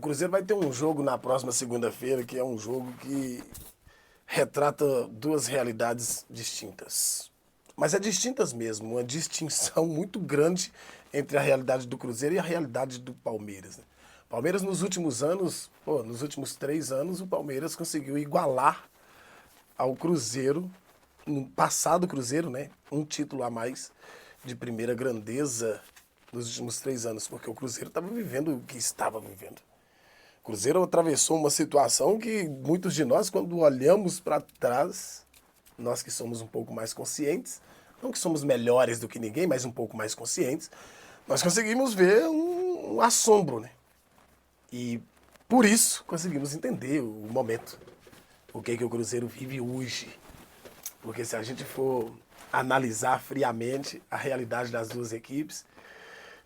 Cruzeiro vai ter um jogo na próxima segunda-feira, que é um jogo que retrata duas realidades distintas. Mas é distintas mesmo, uma distinção muito grande entre a realidade do Cruzeiro e a realidade do Palmeiras, né? Palmeiras nos últimos anos, nos últimos 3 anos, o Palmeiras conseguiu igualar ao Cruzeiro, no passado Cruzeiro, né? Um título a mais de primeira grandeza nos últimos 3 anos, porque o Cruzeiro estava vivendo o que estava vivendo. O Cruzeiro atravessou uma situação que muitos de nós, quando olhamos para trás, nós que somos um pouco mais conscientes, não que somos melhores do que ninguém, mas um pouco mais conscientes, nós conseguimos ver um assombro, né? E por isso conseguimos entender o momento, o que o Cruzeiro vive hoje. Porque se a gente for analisar friamente a realidade das duas equipes,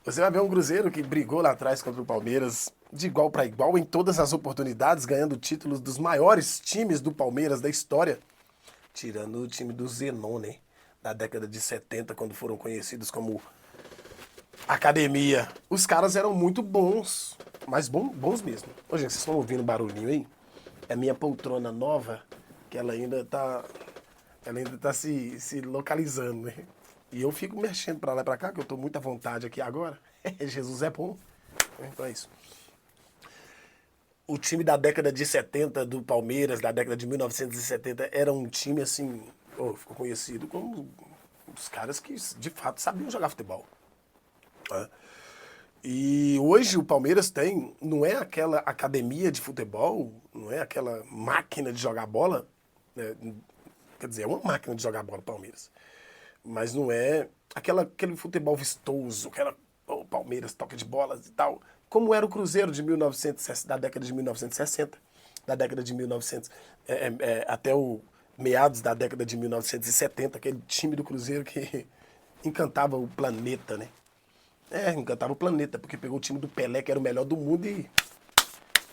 você vai ver um Cruzeiro que brigou lá atrás contra o Palmeiras de igual para igual em todas as oportunidades, ganhando títulos dos maiores times do Palmeiras da história, tirando o time do Zenon, né? Da década de 70, quando foram conhecidos como Academia. Os caras eram muito bons, mas bons mesmo. Ô, gente, vocês estão ouvindo barulhinho aí? É minha poltrona nova, que ela ainda tá se localizando, né? E eu fico mexendo pra lá e pra cá, que eu tô muito à vontade aqui agora. Jesus é bom. Então é isso. O time da década de 70 do Palmeiras, da década de 1970, era um time assim, ficou conhecido como os caras que de fato sabiam jogar futebol. Né? E hoje o Palmeiras tem, não é aquela academia de futebol, não é aquela máquina de jogar bola, né? Quer dizer, é uma máquina de jogar bola o Palmeiras. Mas não é aquele futebol vistoso, o Palmeiras toca de bolas e tal, como era o Cruzeiro de 1960, da década de 1960, da década de 1900, até o meados da década de 1970, aquele time do Cruzeiro que encantava o planeta, né? Encantava o planeta, porque pegou o time do Pelé, que era o melhor do mundo, e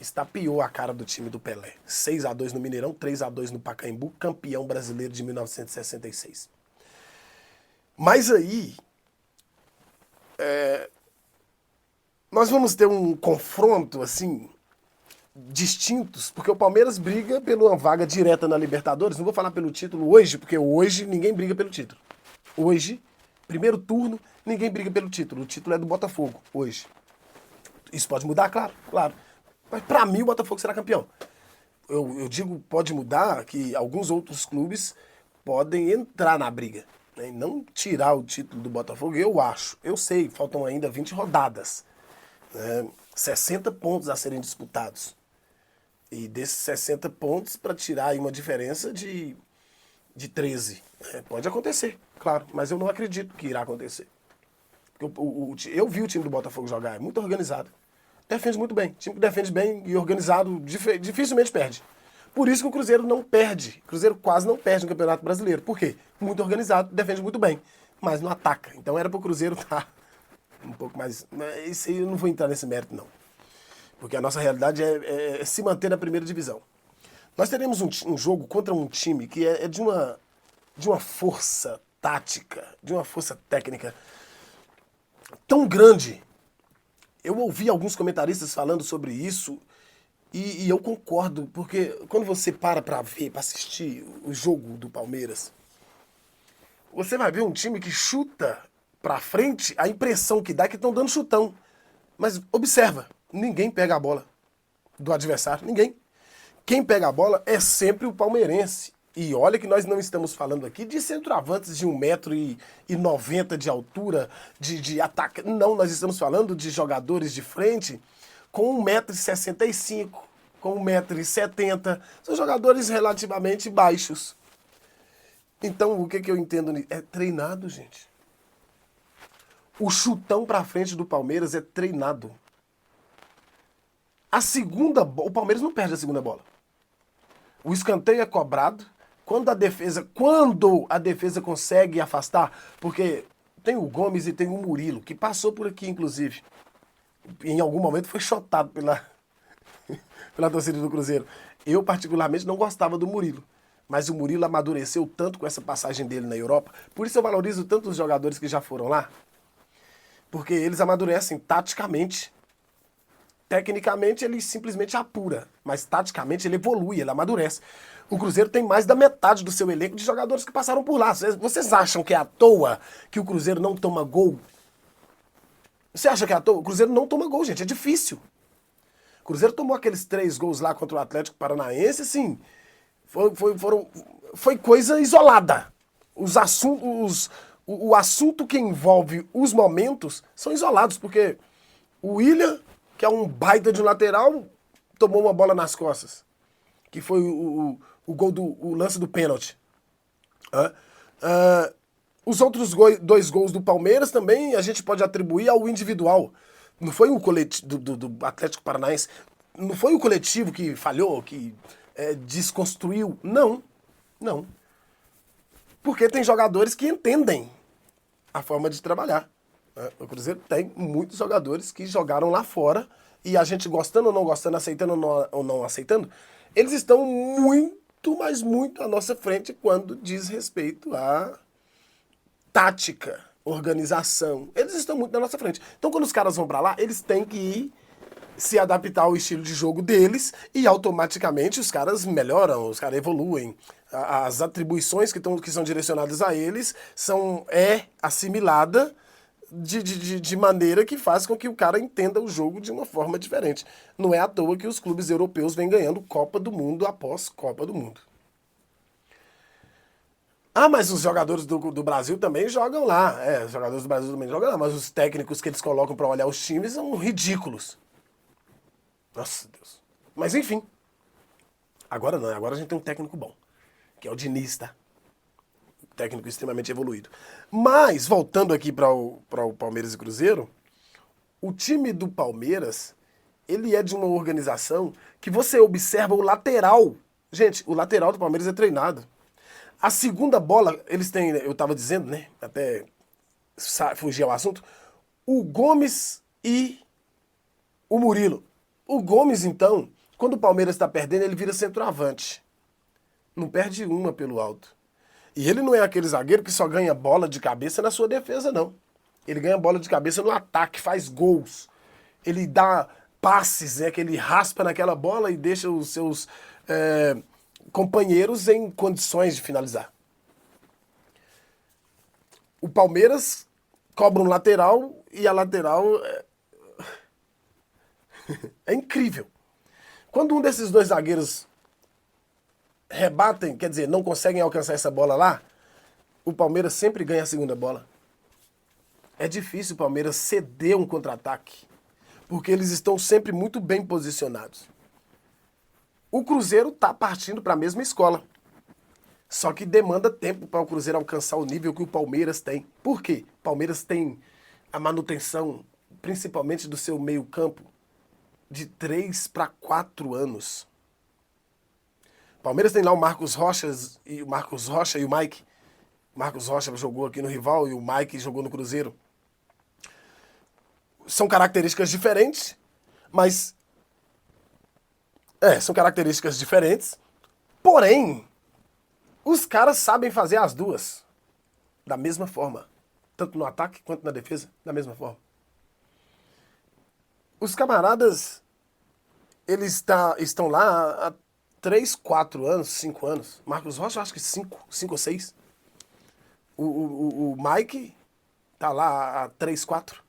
estapeou a cara do time do Pelé. 6-2 no Mineirão, 3-2 no Pacaembu, campeão brasileiro de 1966. Mas aí, nós vamos ter um confronto, assim, distintos, porque o Palmeiras briga por uma vaga direta na Libertadores. Não vou falar pelo título hoje, porque hoje ninguém briga pelo título. Hoje, primeiro turno, ninguém briga pelo título. O título é do Botafogo, hoje. Isso pode mudar, claro, claro. Mas pra mim o Botafogo será campeão. Eu digo pode mudar que alguns outros clubes podem entrar na briga, né? Não tirar o título do Botafogo, eu acho. Eu sei, faltam ainda 20 rodadas. 60 pontos a serem disputados. E desses 60 pontos, para tirar aí uma diferença de 13. Pode acontecer, claro, mas eu não acredito que irá acontecer. Porque eu vi o time do Botafogo jogar, é muito organizado. Defende muito bem. Time que defende bem e organizado dificilmente perde. Por isso que o Cruzeiro não perde. O Cruzeiro quase não perde no Campeonato Brasileiro. Por quê? Muito organizado, defende muito bem, mas não ataca. Então era para o Cruzeiro estar um pouco mais... Isso aí eu não vou entrar nesse mérito, não. Porque a nossa realidade é se manter na primeira divisão. Nós teremos um jogo contra um time que é de uma força tática, de uma força técnica tão grande. Eu ouvi alguns comentaristas falando sobre isso e eu concordo, porque quando você para ver, para assistir o jogo do Palmeiras, você vai ver um time que chuta pra frente, a impressão que dá é que estão dando chutão. Mas observa, ninguém pega a bola do adversário, ninguém. Quem pega a bola é sempre o palmeirense. E olha que nós não estamos falando aqui de centroavantes de 1,90 m de altura, de ataque. Não, nós estamos falando de jogadores de frente com 1,65 m, com 1,70 m. São jogadores relativamente baixos. Então, o que eu entendo nisso? É treinado, gente. O chutão pra frente do Palmeiras é treinado. O Palmeiras não perde a segunda bola. O escanteio é cobrado. Quando a defesa consegue afastar, porque tem o Gomes e tem o Murilo, que passou por aqui, inclusive. Em algum momento foi chotado pela torcida do Cruzeiro. Eu, particularmente, não gostava do Murilo. Mas o Murilo amadureceu tanto com essa passagem dele na Europa. Por isso eu valorizo tanto os jogadores que já foram lá. Porque eles amadurecem taticamente. Tecnicamente ele simplesmente apura, mas taticamente ele evolui, ele amadurece. O Cruzeiro tem mais da metade do seu elenco de jogadores que passaram por lá. Vocês acham que é à toa que o Cruzeiro não toma gol? Você acha que é à toa? O Cruzeiro não toma gol, gente, é difícil. O Cruzeiro tomou aqueles 3 gols lá contra o Atlético Paranaense, assim, foi coisa isolada. O assunto que envolve os momentos são isolados, porque o William, que é um baita de um lateral, tomou uma bola nas costas, que foi o gol o lance do pênalti. Os outros 2 gols do Palmeiras também a gente pode atribuir ao individual. Não foi o coletivo do Atlético Paranaense, não foi o coletivo que falhou, que desconstruiu. Não, não. Porque tem jogadores que entendem a forma de trabalhar. O Cruzeiro tem muitos jogadores que jogaram lá fora e a gente gostando ou não gostando, aceitando ou não aceitando, eles estão muito, mas muito à nossa frente quando diz respeito a tática, organização. Eles estão muito na nossa frente. Então, quando os caras vão pra lá, eles têm que ir se adaptar ao estilo de jogo deles e automaticamente os caras melhoram, os caras evoluem. As atribuições que são direcionadas a eles é assimilada de maneira que faz com que o cara entenda o jogo de uma forma diferente. Não é à toa que os clubes europeus vêm ganhando Copa do Mundo após Copa do Mundo. Ah, mas os jogadores do Brasil também jogam lá. Os jogadores do Brasil também jogam lá, mas os técnicos que eles colocam para olhar os times são ridículos. Nossa Deus. Mas enfim. Agora não, agora a gente tem um técnico bom, que é o Diniz, tá? Técnico extremamente evoluído. Mas, voltando aqui para o Palmeiras e Cruzeiro, o time do Palmeiras, ele é de uma organização que você observa o lateral. Gente, o lateral do Palmeiras é treinado. A segunda bola, eles têm, eu tava dizendo, né, até fugir ao assunto, o Gomes e o Murilo. O Gomes, então, quando o Palmeiras está perdendo, ele vira centroavante. Não perde uma pelo alto. E ele não é aquele zagueiro que só ganha bola de cabeça na sua defesa, não. Ele ganha bola de cabeça no ataque, faz gols. Ele dá passes, que ele raspa naquela bola e deixa os seus companheiros em condições de finalizar. O Palmeiras cobra um lateral e a lateral é incrível. Quando um desses 2 zagueiros rebatem, quer dizer, não conseguem alcançar essa bola lá, o Palmeiras sempre ganha a segunda bola. É difícil o Palmeiras ceder um contra-ataque, porque eles estão sempre muito bem posicionados. O Cruzeiro está partindo para a mesma escola. Só que demanda tempo para o Cruzeiro alcançar o nível que o Palmeiras tem. Por quê? O Palmeiras tem a manutenção, principalmente do seu meio-campo, de 3 para 4 anos. O Palmeiras tem lá o Marcos Rocha e o Mike. O Marcos Rocha jogou aqui no rival e o Mike jogou no Cruzeiro. São características diferentes, mas são características diferentes, porém, os caras sabem fazer as duas da mesma forma. Tanto no ataque quanto na defesa, da mesma forma. Os camaradas, eles estão lá há 3, 4 anos, 5 anos. Marcos Rocha, acho que 5 ou 6. O Mike tá lá há 3, 4.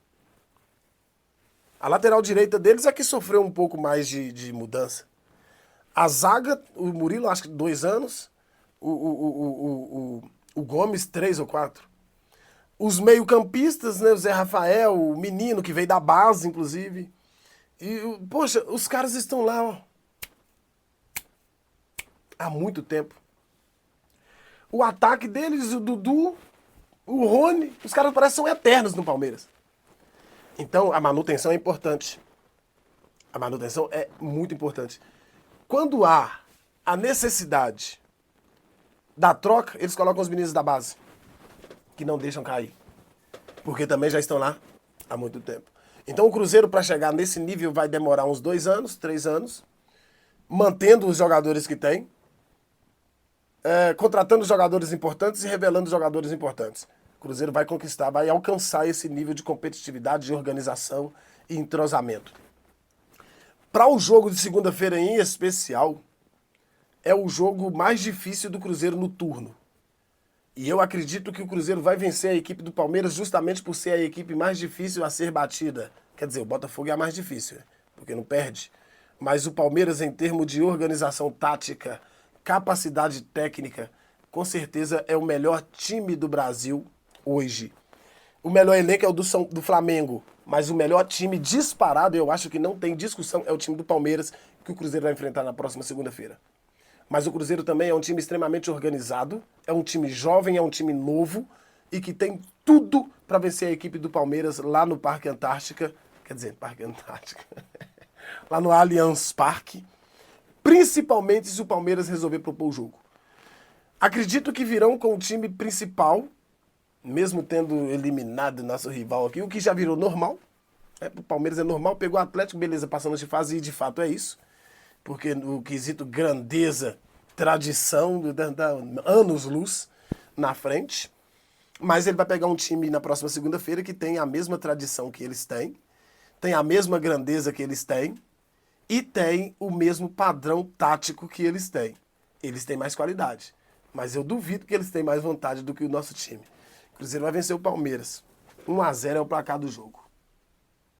A lateral direita deles é que sofreu um pouco mais de mudança. A zaga, o Murilo, acho que 2 anos. O Gomes, 3 ou 4. Os meio-campistas, né? O Zé Rafael, o menino que veio da base, inclusive. E, poxa, os caras estão lá, ó, há muito tempo. O ataque deles, o Dudu, o Rony, os caras parecem que são eternos no Palmeiras. Então, a manutenção é importante. A manutenção é muito importante. Quando há a necessidade da troca, eles colocam os meninos da base, que não deixam cair. Porque também já estão lá há muito tempo. Então o Cruzeiro, para chegar nesse nível, vai demorar uns 2 anos, 3 anos, mantendo os jogadores que tem, contratando jogadores importantes e revelando jogadores importantes. O Cruzeiro vai conquistar, vai alcançar esse nível de competitividade, de organização e entrosamento. Para o jogo de segunda-feira em especial, é o jogo mais difícil do Cruzeiro no turno. E eu acredito que o Cruzeiro vai vencer a equipe do Palmeiras justamente por ser a equipe mais difícil a ser batida. Quer dizer, o Botafogo é a mais difícil, porque não perde. Mas o Palmeiras, em termos de organização tática, capacidade técnica, com certeza é o melhor time do Brasil hoje. O melhor elenco é o do Flamengo, mas o melhor time disparado, eu acho que não tem discussão, é o time do Palmeiras, que o Cruzeiro vai enfrentar na próxima segunda-feira. Mas o Cruzeiro também é um time extremamente organizado, é um time jovem, é um time novo e que tem tudo para vencer a equipe do Palmeiras lá no Parque Antártica. Quer dizer, Parque Antártica. Lá no Allianz Parque. Principalmente se o Palmeiras resolver propor o jogo. Acredito que virão com o time principal, mesmo tendo eliminado nosso rival aqui, o que já virou normal. O Palmeiras é normal, pegou o Atlético, beleza, passamos de fase e de fato é isso. Porque no quesito grandeza, tradição, anos-luz na frente. Mas ele vai pegar um time na próxima segunda-feira que tem a mesma tradição que eles têm, tem a mesma grandeza que eles têm e tem o mesmo padrão tático que eles têm. Eles têm mais qualidade, mas eu duvido que eles tenham mais vontade do que o nosso time. O Cruzeiro vai vencer o Palmeiras. 1-0 é o placar do jogo.